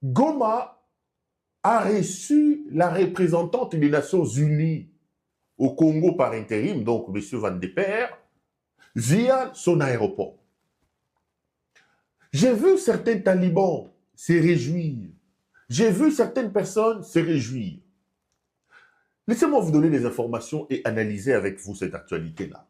Goma a reçu la représentante des Nations Unies au Congo par intérim, donc M. Van de Peer, via son aéroport. J'ai vu certains talibans se réjouir. J'ai vu certaines personnes se réjouir. Laissez-moi vous donner des informations et analyser avec vous cette actualité-là.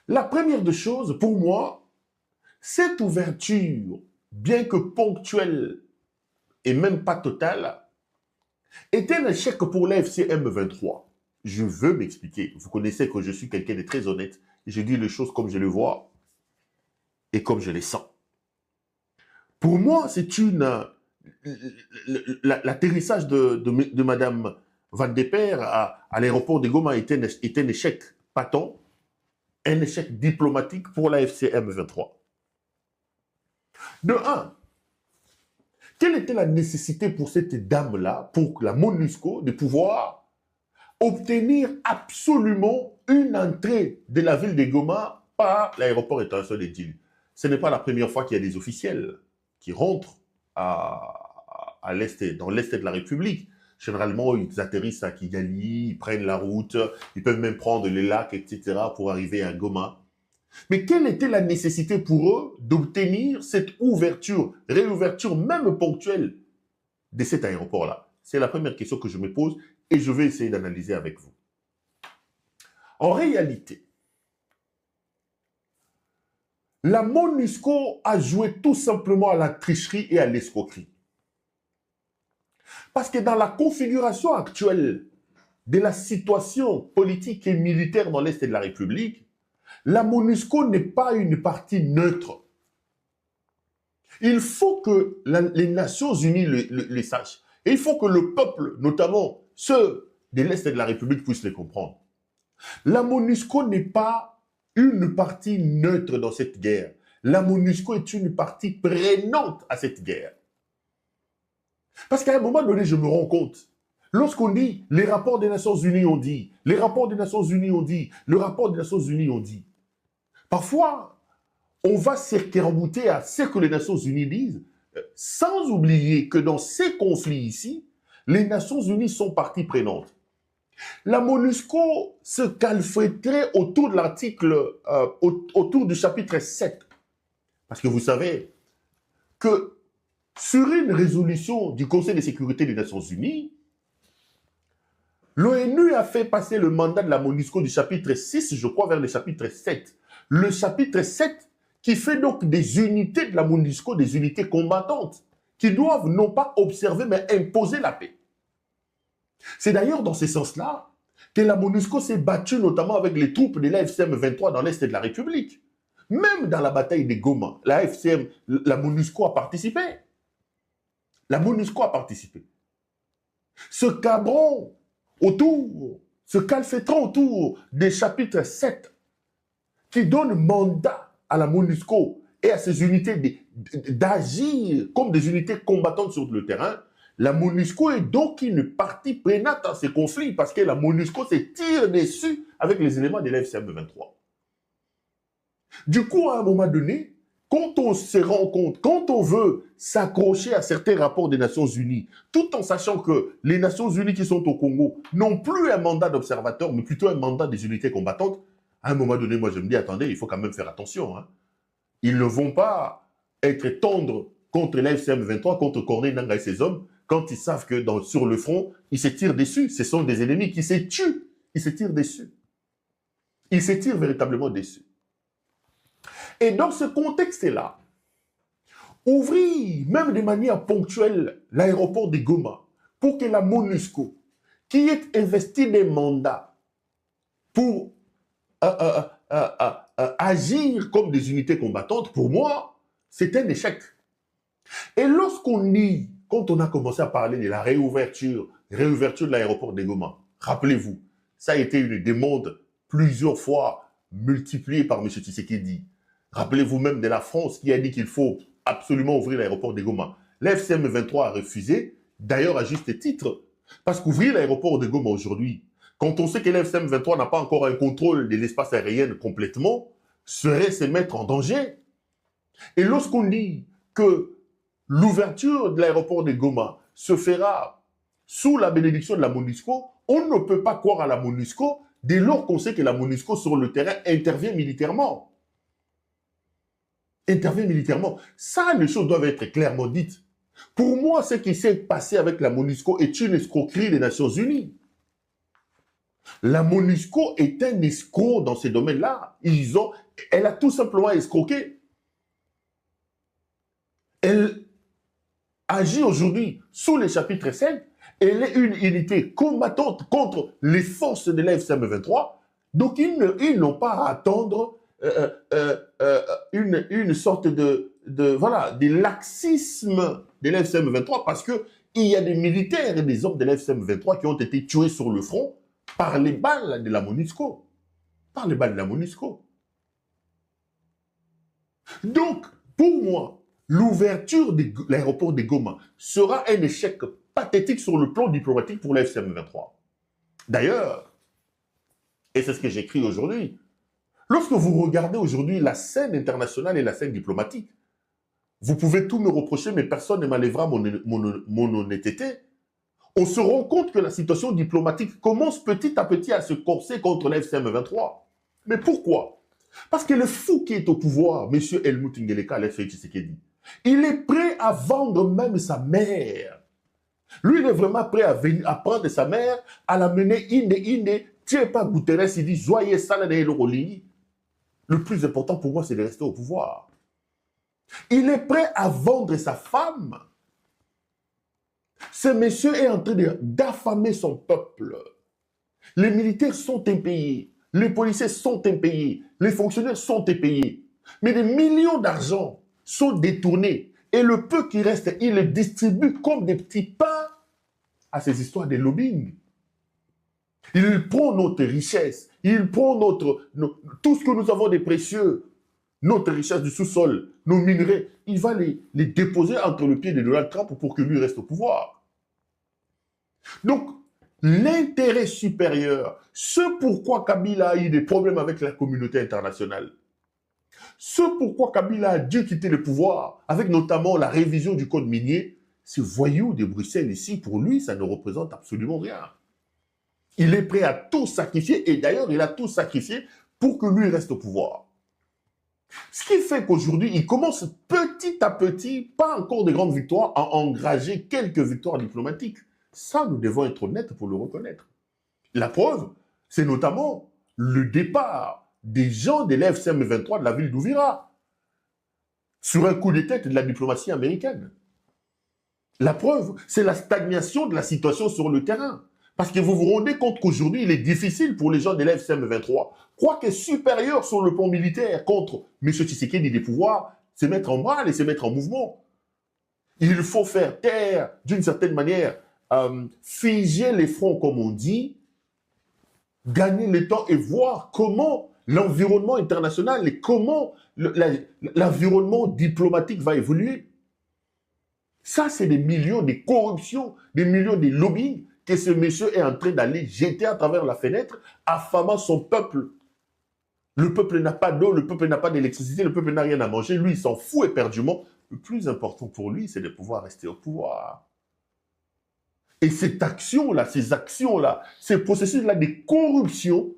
La première des choses, pour moi, cette ouverture, bien que ponctuelle et même pas totale, est un échec pour la FCM 23. Je veux m'expliquer. Vous connaissez que je suis quelqu'un de très honnête et je dis les choses comme je les vois et comme je les sens. Pour moi, c'est l'atterrissage de Mme Van de Peer à l'aéroport de Goma est un échec patent, un échec diplomatique pour la FCM 23. De un, quelle était la nécessité pour cette dame-là, pour la MONUSCO, de pouvoir obtenir absolument une entrée de la ville de Goma par l'aéroport international de Djili? Ce n'est pas la première fois qu'il y a des officiels qui rentrent dans l'est de la République. Généralement, ils atterrissent à Kigali, ils prennent la route, ils peuvent même prendre les lacs, etc. pour arriver à Goma. Mais quelle était la nécessité pour eux d'obtenir cette ouverture, réouverture même ponctuelle de cet aéroport-là? C'est la première question que je me pose et je vais essayer d'analyser avec vous. En réalité, la MONUSCO a joué tout simplement à la tricherie et à l'escroquerie. Parce que dans la configuration actuelle de la situation politique et militaire dans l'Est de la République, la MONUSCO n'est pas une partie neutre. Il faut que les Nations Unies les sachent. Et il faut que le peuple, notamment ceux de l'Est de la République, puissent les comprendre. La MONUSCO n'est pas une partie neutre dans cette guerre. La MONUSCO est une partie prenante à cette guerre. Parce qu'à un moment donné, je me rends compte, lorsqu'on dit les rapports des Nations Unies ont dit, les rapports des Nations Unies ont dit, le rapport des Nations Unies ont dit, parfois, on va s'écarbouter à ce que les Nations Unies disent, sans oublier que dans ces conflits ici, les Nations Unies sont partie prenante. La MONUSCO se calfeutrait autour de l'article, autour du chapitre 7. Parce que vous savez que sur une résolution du Conseil de sécurité des Nations Unies, l'ONU a fait passer le mandat de la MONUSCO du chapitre 6, je crois, vers le chapitre 7. Le chapitre 7 qui fait donc des unités de la MONUSCO, des unités combattantes, qui doivent non pas observer, mais imposer la paix. C'est d'ailleurs dans ce sens-là que la MONUSCO s'est battue notamment avec les troupes de la FCM 23 dans l'Est de la République. Même dans la bataille de Goma, la MONUSCO a participé. La MONUSCO a participé. Ce cabron autour, ce calfeutron autour des chapitres 7 qui donne mandat à la MONUSCO et à ses unités d'agir comme des unités combattantes sur le terrain, la MONUSCO est donc une partie prenante à ces conflits parce que la MONUSCO se tire dessus avec les éléments de la FCM 23. Du coup, à un moment donné, quand on se rend compte, quand on veut s'accrocher à certains rapports des Nations Unies, tout en sachant que les Nations Unies qui sont au Congo n'ont plus un mandat d'observateur, mais plutôt un mandat des unités combattantes, à un moment donné, moi je me dis, attendez, il faut quand même faire attention. Hein. Ils ne vont pas être tendres contre la FCM 23, contre Corneille Nangaa et ses hommes, quand ils savent que sur le front, ils se tirent dessus. Ce sont des ennemis qui se tuent. Ils se tirent dessus. Ils se tirent véritablement dessus. Et dans ce contexte-là, ouvrir, même de manière ponctuelle, l'aéroport de Goma, pour que la MONUSCO, qui est investie des mandats pour agir comme des unités combattantes, pour moi, c'est un échec. Et lorsqu'on lit, quand on a commencé à parler de la réouverture de l'aéroport de Goma, rappelez-vous, ça a été une demande plusieurs fois multipliée par M. Tshisekedi. Rappelez-vous même de la France qui a dit qu'il faut absolument ouvrir l'aéroport de Goma. L'FCM 23 a refusé, d'ailleurs à juste titre, parce qu'ouvrir l'aéroport de Goma aujourd'hui, quand on sait que l'FCM 23 n'a pas encore un contrôle de l'espace aérien complètement, serait se mettre en danger. Et lorsqu'on dit que l'ouverture de l'aéroport de Goma se fera sous la bénédiction de la MONUSCO, on ne peut pas croire à la MONUSCO dès lors qu'on sait que la MONUSCO sur le terrain intervient militairement. Intervient militairement. Ça, les choses doivent être clairement dites. Pour moi, ce qui s'est passé avec la MONUSCO est une escroquerie des Nations Unies. La MONUSCO est un escroc dans ces domaines-là. Elle a tout simplement escroqué. Elle agit aujourd'hui sous les chapitres 5. Elle est une unité combattante contre les forces de l'AFCM 23. Donc, ils n'ont pas à attendre une sorte de laxisme de l'AFCM 23 parce qu'il y a des militaires et des hommes de l'AFCM 23 qui ont été tués sur le front par les balles de la MONUSCO. Par les balles de la MONUSCO. Donc, pour moi, l'ouverture de l'aéroport de Goma sera un échec pathétique sur le plan diplomatique pour l'AFCM 23. D'ailleurs, et c'est ce que j'écris aujourd'hui, lorsque vous regardez aujourd'hui la scène internationale et la scène diplomatique, vous pouvez tout me reprocher, mais personne ne m'enlèvera mon honnêteté. On se rend compte que la situation diplomatique commence petit à petit à se corser contre l'AFCM 23. Mais pourquoi? Parce que le fou qui est au pouvoir, M. Helmut Ngeleka, Félix Tshisekedi, il est prêt à vendre même sa mère. Lui, il est vraiment prêt à prendre sa mère, à la mener inde, tiens pas Guterres, il dit, joyeux salade le rolini. Le plus important pour moi, c'est de rester au pouvoir. Il est prêt à vendre sa femme. Ce monsieur est en train d'affamer son peuple. Les militaires sont impayés. Les policiers sont impayés. Les fonctionnaires sont impayés. Mais des millions d'argent sont détournés. Et le peu qui reste, il le distribue comme des petits pains à ces histoires de lobbying. Il prend notre richesse. Il prend tout ce que nous avons de précieux. Notre richesse du sous-sol, nos minerais. Il va les déposer entre le pied de Donald Trump pour que lui reste au pouvoir. Donc, l'intérêt supérieur, ce pourquoi Kabila a eu des problèmes avec la communauté internationale, ce pourquoi Kabila a dû quitter le pouvoir, avec notamment la révision du code minier, ces voyous de Bruxelles ici, pour lui, ça ne représente absolument rien. Il est prêt à tout sacrifier, et d'ailleurs, il a tout sacrifié pour que lui reste au pouvoir. Ce qui fait qu'aujourd'hui, il commence petit à petit, pas encore de grandes victoires, à engager quelques victoires diplomatiques. Ça, nous devons être honnêtes pour le reconnaître. La preuve, c'est notamment le départ des gens de l'AFCM 23 de la ville d'Ouvira sur un coup de tête de la diplomatie américaine. La preuve, c'est la stagnation de la situation sur le terrain. Parce que vous vous rendez compte qu'aujourd'hui, il est difficile pour les gens de l'AFCM 23, quoique supérieur sur le plan militaire contre M. Tshisekedi des pouvoirs, se mettre en branle et se mettre en mouvement. Il faut faire taire, d'une certaine manière, figer les fronts, comme on dit, gagner le temps et voir comment l'environnement international et comment l'environnement diplomatique va évoluer. Ça, c'est des millions de corruptions, des millions de lobbying que ce monsieur est en train d'aller jeter à travers la fenêtre, affamant son peuple. Le peuple n'a pas d'eau, le peuple n'a pas d'électricité, le peuple n'a rien à manger. Lui, il s'en fout éperdument. Le plus important pour lui, c'est de pouvoir rester au pouvoir. Et cette action-là, ces actions-là, ces processus-là de corruption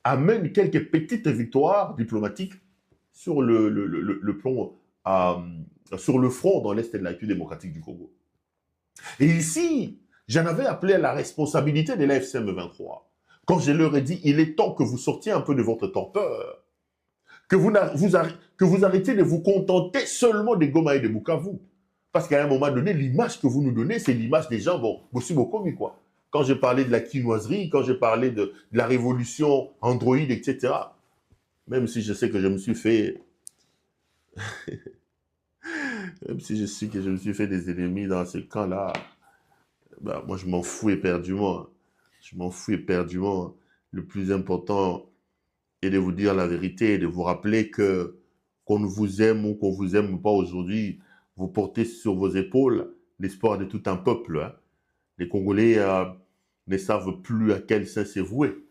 amènent quelques petites victoires diplomatiques sur le plan, sur le front dans l'Est de la République démocratique du Congo. Et ici, j'en avais appelé à la responsabilité de l'AFCM 23. Quand je leur ai dit, il est temps que vous sortiez un peu de votre torpeur, que vous arrêtiez de vous contenter seulement des Goma et des Bukavu. Parce qu'à un moment donné, l'image que vous nous donnez, c'est l'image des gens, bon, beaucoup, quoi. Quand j'ai parlé de la quinoiserie, quand j'ai parlé de la révolution Android, etc. Même si je sais que je me suis fait... Même si je sais que je me suis fait des ennemis dans ce camp-là, ben, moi, je m'en fous éperdument. Je m'en fous éperdument. Le plus important est de vous dire la vérité et de vous rappeler que qu'on vous aime ou qu'on vous aime pas aujourd'hui, vous portez sur vos épaules l'espoir de tout un peuple. Hein. Les Congolais ne savent plus à quel sein se vouer.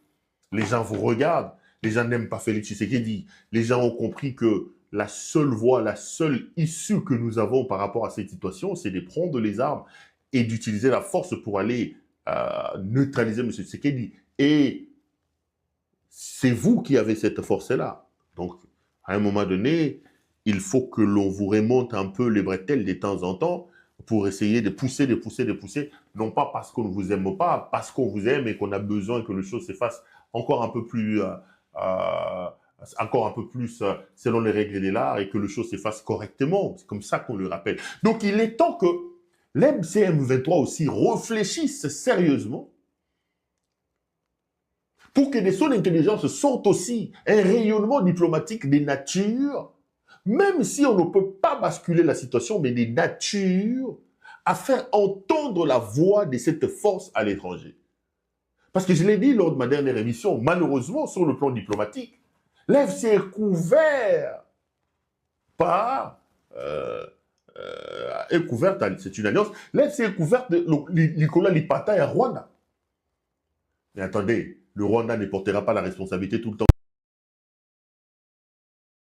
Les gens vous regardent. Les gens n'aiment pas Félix Tshisekedi. Les gens ont compris que la seule voie, la seule issue que nous avons par rapport à cette situation, c'est de prendre les armes et d'utiliser la force pour aller neutraliser M. Tshisekedi. Et c'est vous qui avez cette force-là. Donc, à un moment donné, il faut que l'on vous remonte un peu les bretelles de temps en temps pour essayer de pousser, non pas parce qu'on ne vous aime pas, parce qu'on vous aime et qu'on a besoin que les choses se fassent encore un peu plus, selon les règles de l'art et que les choses se fassent correctement. C'est comme ça qu'on le rappelle. Donc, il est temps que l'MCM23 aussi réfléchisse sérieusement pour que de son intelligence sorte aussi un rayonnement diplomatique des natures, même si on ne peut pas basculer la situation, mais des natures, à faire entendre la voix de cette force à l'étranger. Parce que je l'ai dit lors de ma dernière émission, malheureusement, sur le plan diplomatique, l'FC est couvert par... c'est une alliance, l'FC est couverte de Nicolas Lipata et Rwanda. Mais attendez, le Rwanda ne portera pas la responsabilité tout le temps.